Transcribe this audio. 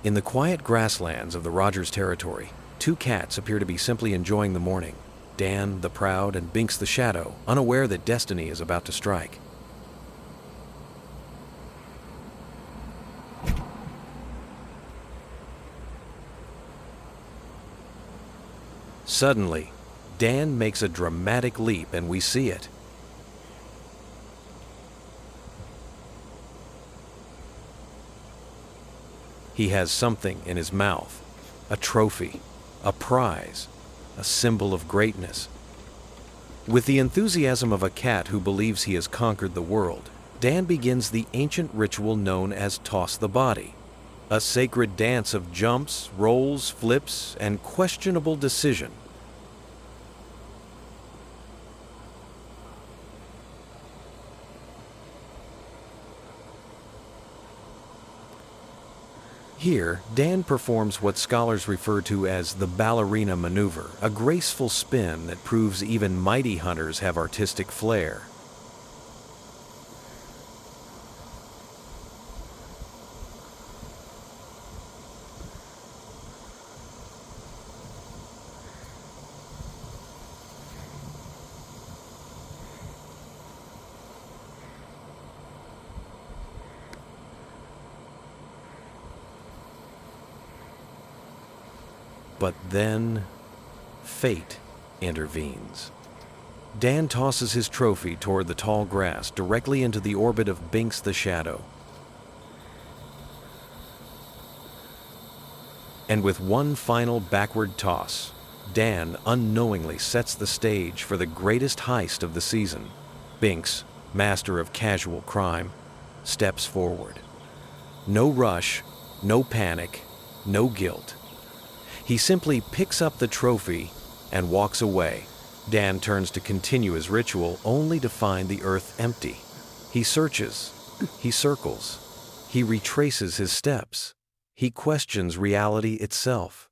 In the quiet grasslands of the Rogers territory, two cats appear to be simply enjoying the morning. Dan, the proud, and Binx the Shadow, unaware that destiny is about to strike. Suddenly, Dan makes a dramatic leap and we see it. He has something in his mouth, a trophy, a prize, a symbol of greatness. With the enthusiasm of a cat who believes he has conquered the world, Dan begins the ancient ritual known as Toss the Body, a sacred dance of jumps, rolls, flips, and questionable decision. Here, Dan performs what scholars refer to as the ballerina maneuver, a graceful spin that proves even mighty hunters have artistic flair. But then, fate intervenes. Dan tosses his trophy toward the tall grass, directly into the orbit of Binx the Shadow. And with one final backward toss, Dan unknowingly sets the stage for the greatest heist of the season. Binx, master of casual crime, steps forward. No rush, no panic, no guilt. He simply picks up the trophy and walks away. Dan turns to continue his ritual only to find the earth empty. He searches, he circles, he retraces his steps. He questions reality itself.